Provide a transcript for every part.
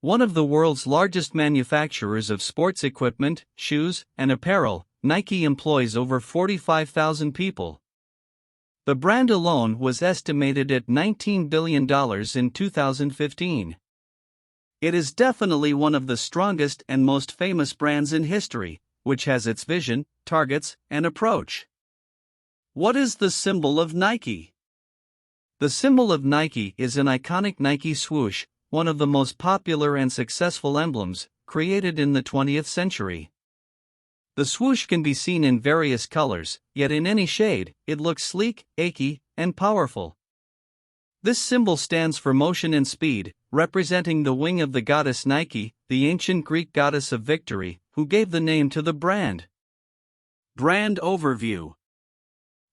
One of the world's largest manufacturers of sports equipment, shoes, and apparel, Nike employs over 45,000 people. The brand alone was estimated at $19 billion in 2015. It is definitely one of the strongest and most famous brands in history, which has its vision, targets, and approach. What is the symbol of Nike? The symbol of Nike is an iconic Nike swoosh, one of the most popular and successful emblems, created in the 20th century. The swoosh can be seen in various colors, yet in any shade, it looks sleek, achey, and powerful. This symbol stands for motion and speed, representing the wing of the goddess Nike, the ancient Greek goddess of victory, who gave the name to the brand. Brand overview.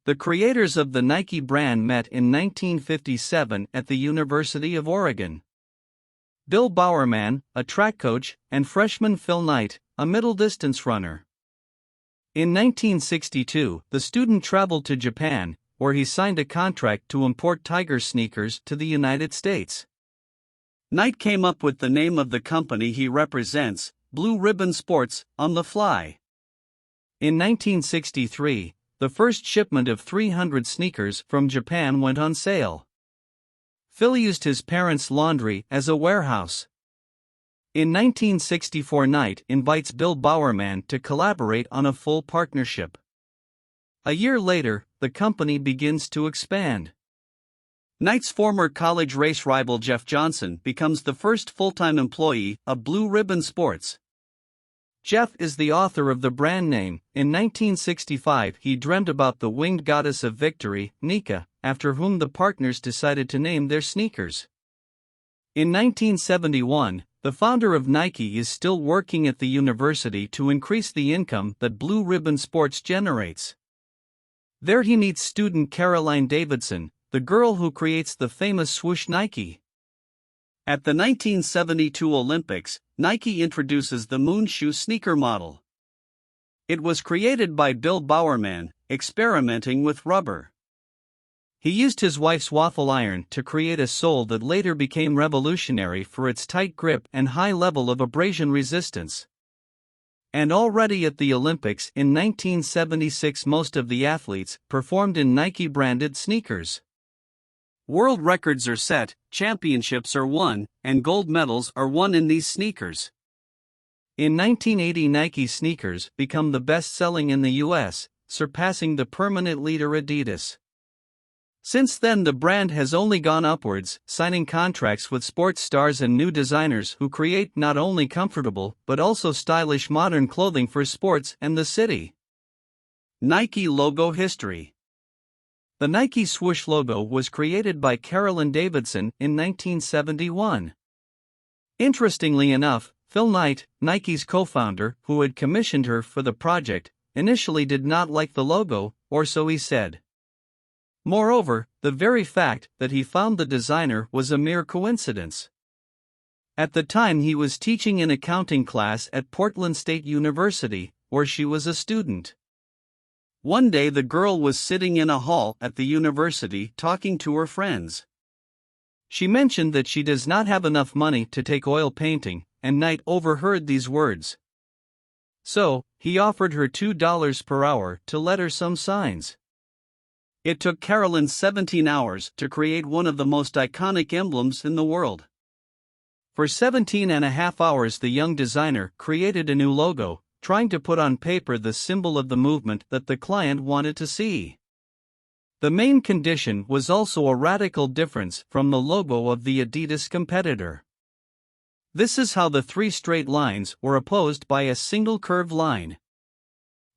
The creators of the Nike brand met in 1957 at the University of Oregon. Bill Bowerman, a track coach, and freshman Phil Knight, a middle-distance runner. In 1962, the student traveled to Japan, where he signed a contract to import Tiger sneakers to the United States. Knight came up with the name of the company he represents, Blue Ribbon Sports, on the fly. In 1963, the first shipment of 300 sneakers from Japan went on sale. Phil used his parents' laundry as a warehouse. In 1964, Knight invites Bill Bowerman to collaborate on a full partnership. A year later, the company begins to expand. Knight's former college race rival Jeff Johnson becomes the first full-time employee of Blue Ribbon Sports. Jeff is the author of the brand name. In 1965, he dreamed about the winged goddess of victory, Nika, after whom the partners decided to name their sneakers. In 1971, the founder of Nike is still working at the university to increase the income that Blue Ribbon Sports generates. There he meets student Caroline Davidson, the girl who creates the famous swoosh Nike. At the 1972 Olympics, Nike introduces the Moon Shoe sneaker model. It was created by Bill Bowerman, experimenting with rubber. He used his wife's waffle iron to create a sole that later became revolutionary for its tight grip and high level of abrasion resistance. And already at the Olympics in 1976, most of the athletes performed in Nike-branded sneakers. World records are set, championships are won, and gold medals are won in these sneakers. In 1980, Nike sneakers become the best-selling in the US, surpassing the permanent leader Adidas. Since then, the brand has only gone upwards, signing contracts with sports stars and new designers who create not only comfortable but also stylish modern clothing for sports and the city. Nike logo history. The Nike swoosh logo was created by Caroline Davidson in 1971. Interestingly enough, Phil Knight, Nike's co-founder, who had commissioned her for the project, initially did not like the logo, or so he said. Moreover, the very fact that he found the designer was a mere coincidence. At the time, he was teaching an accounting class at Portland State University, where she was a student. One day, the girl was sitting in a hall at the university talking to her friends. She mentioned that she does not have enough money to take oil painting, and Knight overheard these words. So, he offered her $2 per hour to let her some signs. It took Caroline 17 hours to create one of the most iconic emblems in the world. For 17.5 hours, the young designer created a new logo, trying to put on paper the symbol of the movement that the client wanted to see. The main condition was also a radical difference from the logo of the Adidas competitor. This is how the three straight lines were opposed by a single curved line.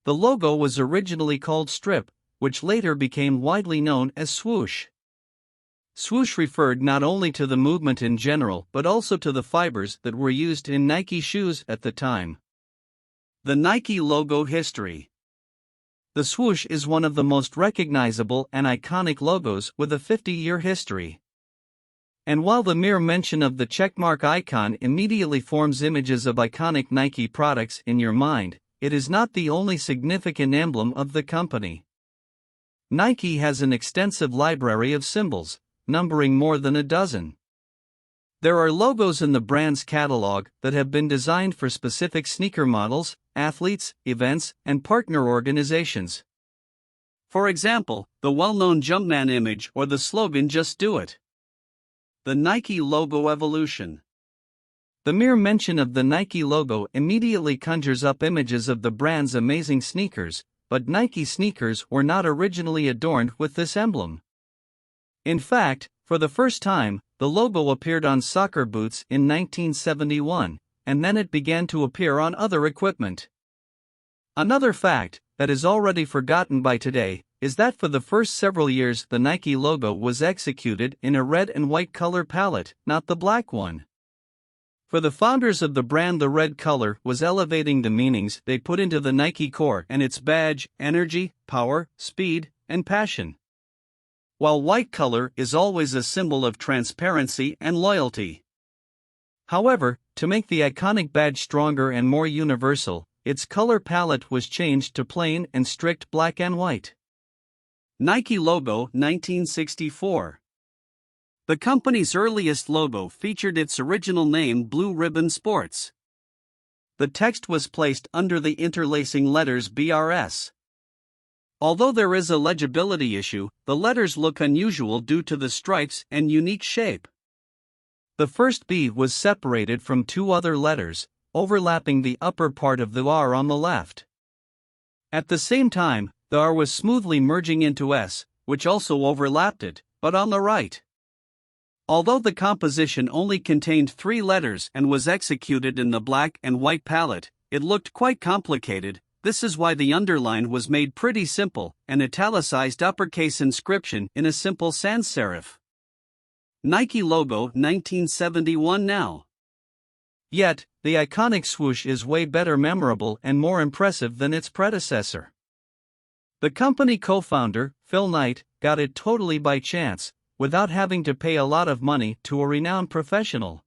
The logo was originally called Strip, which later became widely known as swoosh. Swoosh referred not only to the movement in general but also to the fibers that were used in Nike shoes at the time. The Nike logo history. The swoosh is one of the most recognizable and iconic logos with a 50-year history. And while the mere mention of the checkmark icon immediately forms images of iconic Nike products in your mind, it is not the only significant emblem of the company. Nike has an extensive library of symbols, numbering more than a dozen. There are logos in the brand's catalog that have been designed for specific sneaker models, athletes, events, and partner organizations. For example, the well-known Jumpman image or the slogan "Just Do It." The Nike logo evolution. The mere mention of the Nike logo immediately conjures up images of the brand's amazing sneakers, but Nike sneakers were not originally adorned with this emblem. In fact, for the first time, the logo appeared on soccer boots in 1971, and then it began to appear on other equipment. Another fact, that is already forgotten by today, is that for the first several years the Nike logo was executed in a red and white color palette, not the black one. For the founders of the brand, the red color was elevating the meanings they put into the Nike core and its badge: energy, power, speed, and passion. While white color is always a symbol of transparency and loyalty. However, to make the iconic badge stronger and more universal, its color palette was changed to plain and strict black and white. Nike logo 1964. The company's earliest logo featured its original name, Blue Ribbon Sports. The text was placed under the interlacing letters BRS. Although there is a legibility issue, the letters look unusual due to the stripes and unique shape. The first B was separated from two other letters, overlapping the upper part of the R on the left. At the same time, the R was smoothly merging into S, which also overlapped it, but on the right. Although the composition only contained 3 letters and was executed in the black and white palette, it looked quite complicated. This is why the underline was made pretty simple, an italicized uppercase inscription in a simple sans serif. Nike logo 1971 now. Yet, the iconic swoosh is way better memorable and more impressive than its predecessor. The company co-founder, Phil Knight, got it totally by chance, without having to pay a lot of money to a renowned professional.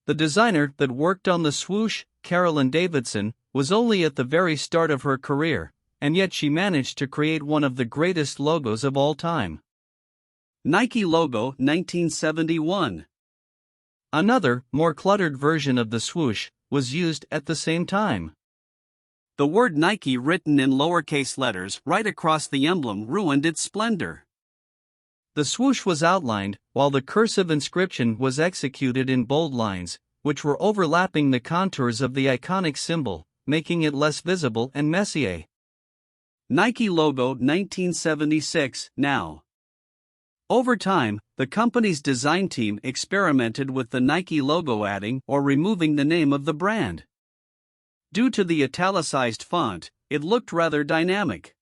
The designer that worked on the swoosh, Carolyn Davidson, was only at the very start of her career, and yet she managed to create one of the greatest logos of all time. Nike logo 1971. Another, more cluttered version of the swoosh was used at the same time. The word Nike written in lowercase letters right across the emblem ruined its splendor. The swoosh was outlined, while the cursive inscription was executed in bold lines, which were overlapping the contours of the iconic symbol, making it less visible and messier. Nike logo 1976 now. Over time, the company's design team experimented with the Nike logo, adding or removing the name of the brand. Due to the italicized font, it looked rather dynamic.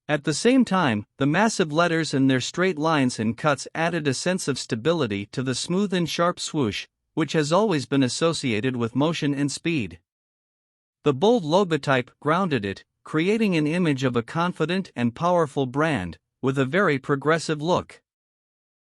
At the same time, the massive letters and their straight lines and cuts added a sense of stability to the smooth and sharp swoosh, which has always been associated with motion and speed. The bold logotype grounded it, creating an image of a confident and powerful brand, with a very progressive look.